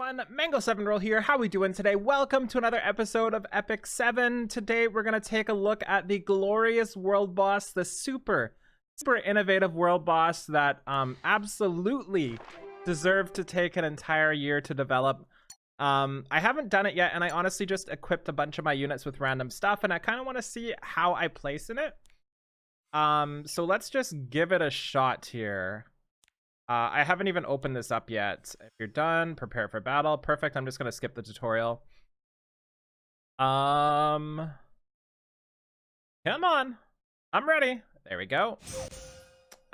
everyone, Mango7Roll here. How we doing today? Welcome to another episode of Epic 7. Today we're gonna take a look at the glorious world boss, the super innovative world boss that absolutely deserved to take an entire year to develop. I haven't done it yet, and I honestly just equipped a bunch of my units with random stuff, and I kind of want to see how I place in it. So let's just give it a shot here. I haven't even opened this up yet. If you're done, prepare for battle. Perfect. I'm just gonna skip the tutorial. Come on. I'm ready. There we go.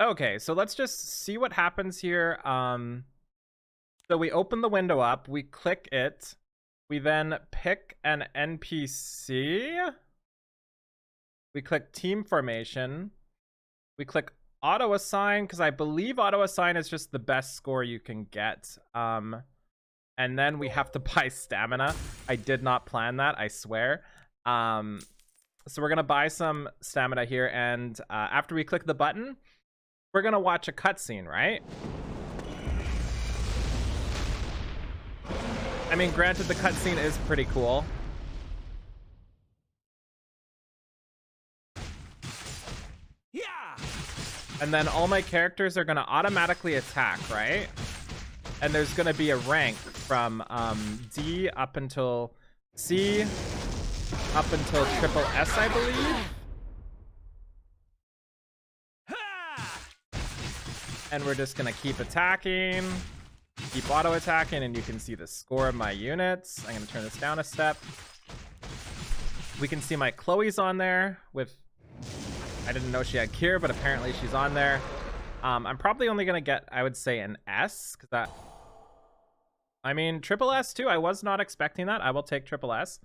Okay, so let's just see what happens here. So we open the window up, we click it, we then pick an NPC, we click team formation, we click auto assign, because I believe auto assign is just the best score you can get. And then we have to buy stamina. I did not plan that, I swear. So we're gonna buy some stamina here, and after we click the button, we're gonna watch a cutscene, right? I mean, granted, the cutscene is pretty cool. And then all my characters are gonna automatically attack, right? And there's gonna be a rank from D up until C, up until triple S, I believe. And we're just gonna keep attacking, keep auto attacking, and you can see the score of my units. I'm gonna turn this down a step. We can see my Chloe's on there with, I didn't know she had Kier, but apparently she's on there. I'm probably only gonna get, I would say, an S, because that, I mean, triple S too. I was not expecting that. I will take triple S.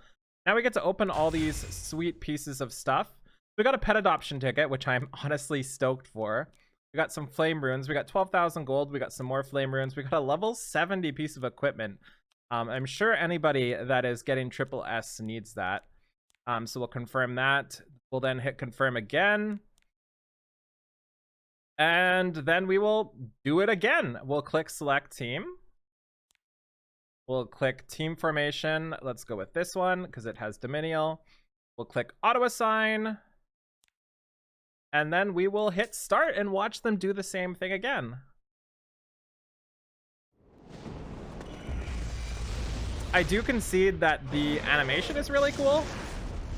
Now we get to open all these sweet pieces of stuff. We got a pet adoption ticket, which I'm honestly stoked for. We got some flame runes. We got 12,000 gold. We got some more flame runes. We got a level 70 piece of equipment. I'm sure anybody that is getting triple S needs that. So we'll confirm that. We'll then hit confirm again. And then we will do it again. We'll click select team. We'll click team formation. Let's go with this one because it has Dominial. We'll click auto assign. And then we will hit start and watch them do the same thing again. I do concede that the animation is really cool.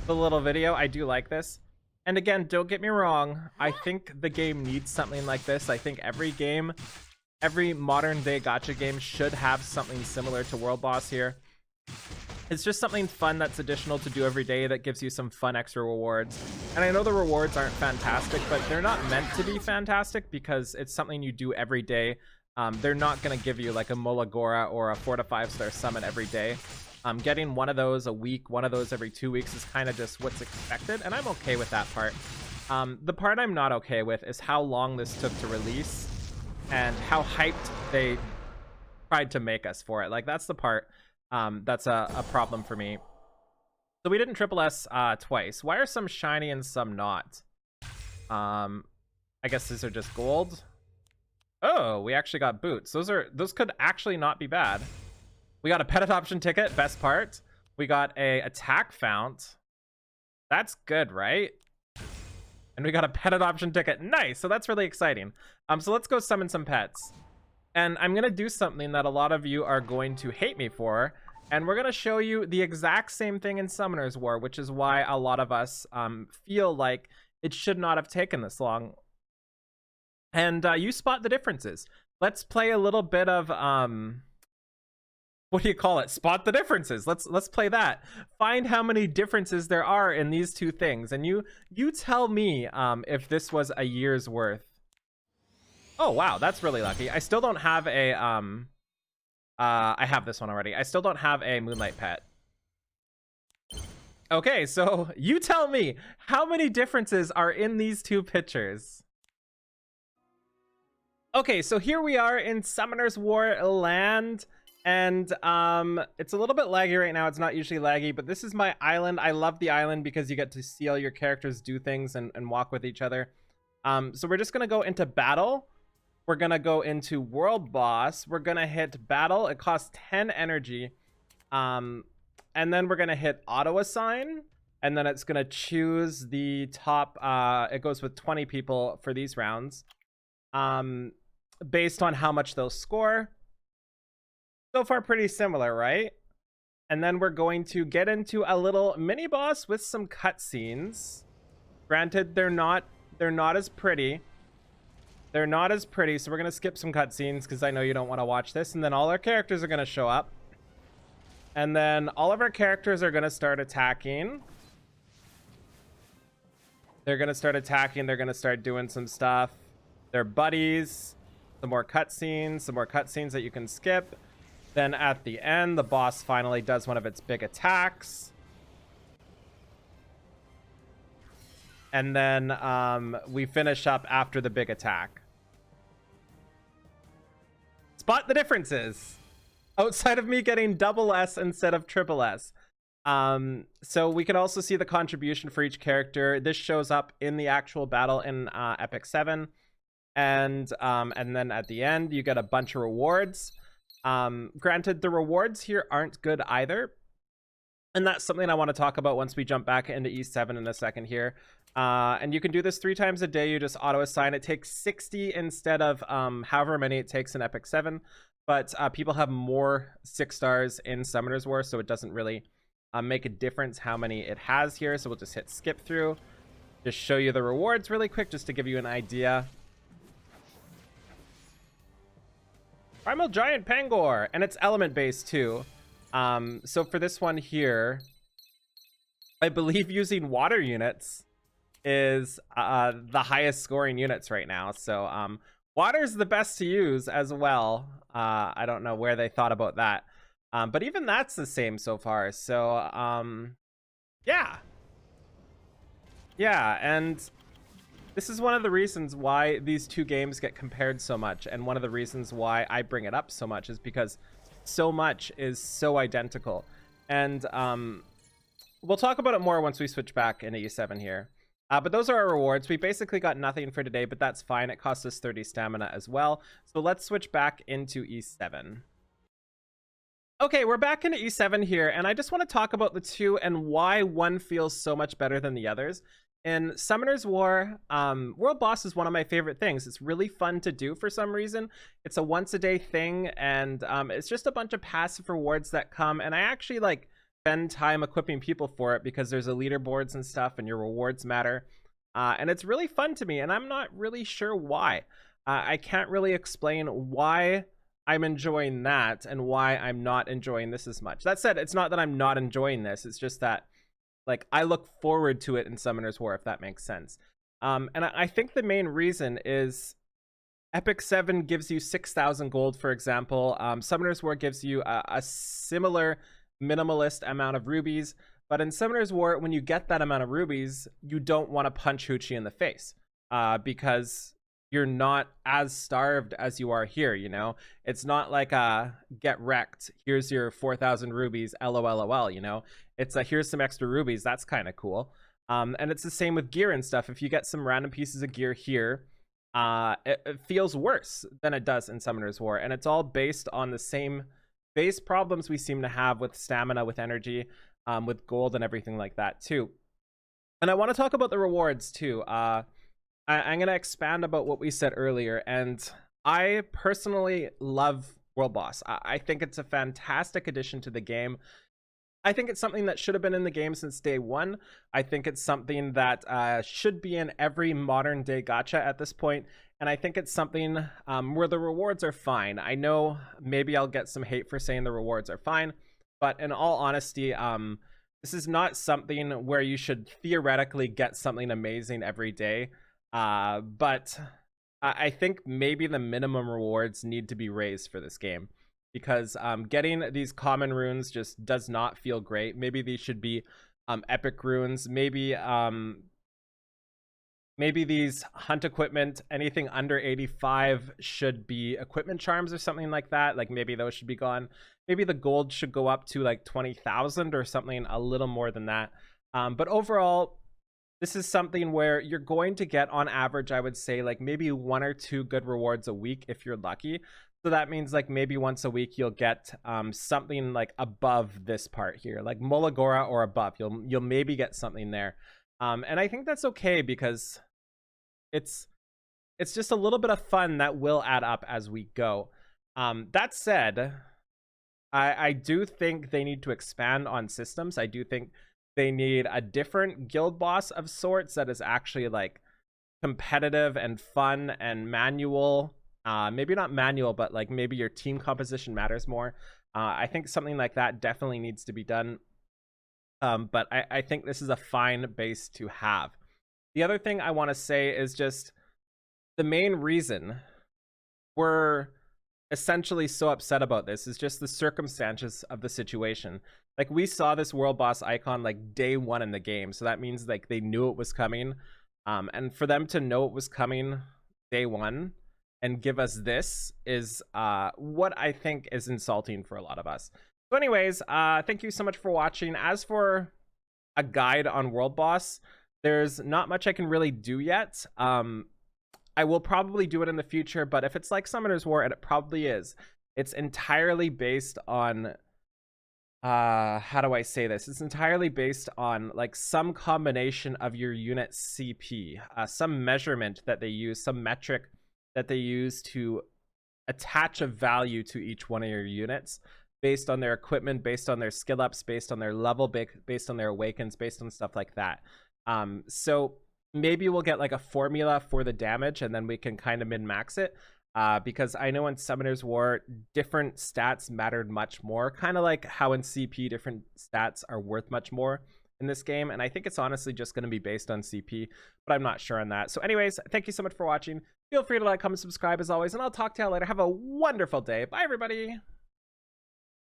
The little video, I do like this. And again, don't get me wrong, I think the game needs something like this. I think every game, every modern day gacha game should have something similar to World Boss here. It's just something fun that's additional to do every day that gives you some fun extra rewards. And I know the rewards aren't fantastic, but they're not meant to be fantastic because it's something you do every day. They're not going to give you like a Molagora or a 4 to 5 star summon every day. Getting one of those a week, one of those every 2 weeks is kind of just what's expected, and I'm okay with that part. The part I'm not okay with is how long this took to release and how hyped they tried to make us for it. Like, that's the part that's a problem for me. So we didn't triple S twice. Why are some shiny and some not? I guess these are just gold. Oh, we actually got boots. Those could actually not be bad. We got a pet adoption ticket, best part. We got a attack fount. That's good, right? And we got a pet adoption ticket. Nice. So that's really exciting. So let's go summon some pets. And I'm going to do something that a lot of you are going to hate me for. And we're going to show you the exact same thing in Summoner's War, which is why a lot of us feel like it should not have taken this long. And you spot the differences. Let's play a little bit of... what do you call it? Spot the differences. Let's play that. Find how many differences there are in these two things, and you tell me if this was a year's worth. Oh wow, that's really lucky. I still don't have a I have this one already. I still don't have a Moonlight pet. Okay, so you tell me how many differences are in these two pictures. Okay, so here we are in Summoner's War land. And it's a little bit laggy right now. It's not usually laggy, but this is my island. I love the island because you get to see all your characters do things and walk with each other. So we're just gonna go into battle. We're gonna go into world boss. We're gonna hit battle. It costs 10 energy. And then we're gonna hit auto assign, and then it's gonna choose the top. It goes with 20 people for these rounds, based on how much they'll score. So far, pretty similar, right? And then we're going to get into a little mini boss with some cutscenes. Granted, they're not as pretty. They're not as pretty, so we're gonna skip some cutscenes because I know you don't want to watch this. And then all our characters are gonna show up. And then all of our characters are gonna start attacking. They're gonna start attacking. They're gonna start doing some stuff. They're buddies. Some more cutscenes. Some more cutscenes that you can skip. Then at the end, the boss finally does one of its big attacks. And then we finish up after the big attack. Spot the differences. Outside of me getting double S instead of triple S. So we can also see the contribution for each character. This shows up in the actual battle in Epic 7. And then at the end, you get a bunch of rewards. Granted, the rewards here aren't good either. And that's something I want to talk about once we jump back into E7 in a second here. And you can do this 3 times a day. You just auto assign. It takes 60 instead of however many it takes in Epic 7. But people have more 6 stars in Summoner's War, so it doesn't really make a difference how many it has here. So we'll just hit skip through. Just show you the rewards really quick, just to give you an idea. Primal Giant Pangor, and it's element based too. So for this one here, I believe using water units is the highest scoring units right now. So water's the best to use as well. I don't know where they thought about that. But even that's the same so far. So yeah. Yeah, and this is one of the reasons why these two games get compared so much, and one of the reasons why I bring it up so much is because so much is so identical. And we'll talk about it more once we switch back into E7 here. But those are our rewards. We basically got nothing for today, but that's fine. It costs us 30 stamina as well. So let's switch back into E7. Okay, we're back into E7 here, and I just want to talk about the two and why one feels so much better than the others. In Summoner's War, World Boss is one of my favorite things. It's really fun to do for some reason. It's a once-a-day thing, and it's just a bunch of passive rewards that come, and I actually like spend time equipping people for it because there's a leaderboards and stuff, and your rewards matter. And it's really fun to me, and I'm not really sure why. I can't really explain why I'm enjoying that and why I'm not enjoying this as much. That said, it's not that I'm not enjoying this. It's just that, like, I look forward to it in Summoner's War, if that makes sense. And I think the main reason is Epic 7 gives you 6,000 gold, for example. Summoner's War gives you a similar minimalist amount of rubies. But in Summoner's War, when you get that amount of rubies, you don't want to punch Hoochie in the face because you're not as starved as you are here, you know? It's not like get wrecked, here's your 4,000 rubies, LOL, you know? It's here's some extra rubies, that's kind of cool. And it's the same with gear and stuff. If you get some random pieces of gear here, it feels worse than it does in Summoner's War. And it's all based on the same base problems we seem to have with stamina, with energy, with gold and everything like that too. And I want to talk about the rewards too. I'm going to expand about what we said earlier, and I personally love World Boss. I think it's a fantastic addition to the game. I think it's something that should have been in the game since day one. I think it's something that should be in every modern day gacha at this point, and I think it's something where the rewards are fine. I know maybe I'll get some hate for saying the rewards are fine, but in all honesty, this is not something where you should theoretically get something amazing every day. But I think maybe the minimum rewards need to be raised for this game, because getting these common runes just does not feel great. Maybe these should be epic runes. Maybe these hunt equipment, anything under 85 should be equipment charms or something like that. Like maybe those should be gone. Maybe the gold should go up to like 20,000 or something a little more than that. But overall, this is something where you're going to get, on average, I would say, like maybe 1 or 2 good rewards a week if you're lucky. So that means like maybe once a week you'll get something like above this part here, like Molagora or above. You'll maybe get something there. And I think that's okay, because it's just a little bit of fun that will add up as we go. That said, I do think they need to expand on systems. I do think they need a different guild boss of sorts that is actually like competitive and fun and manual. Maybe not manual, but like maybe your team composition matters more. I think something like that definitely needs to be done. But I think this is a fine base to have. The other thing I want to say is just the main reason we're essentially so upset about this is just the circumstances of the situation. Like, we saw this world boss icon like day 1 in the game, so that means like they knew it was coming. And for them to know it was coming day 1 and give us this is what I think is insulting for a lot of us. So anyways, thank you so much for watching. As for a guide on world boss, there's not much I can really do yet. I will probably do it in the future, but if it's like Summoner's War, and it probably is, it's entirely based on how do I say this? It's entirely based on like some combination of your unit CP, some measurement that they use, some metric that they use to attach a value to each one of your units based on their equipment, based on their skill ups, based on their level, based on their awakens, based on stuff like that. So maybe we'll get like a formula for the damage, and then we can kind of min-max it. Because I know in Summoner's War, different stats mattered much more, kind of like how in CP different stats are worth much more in this game. And I think it's honestly just going to be based on CP, but I'm not sure on that. So anyways, thank you so much for watching. Feel free to like, comment, subscribe as always, and I'll talk to you later. Have a wonderful day. Bye, everybody.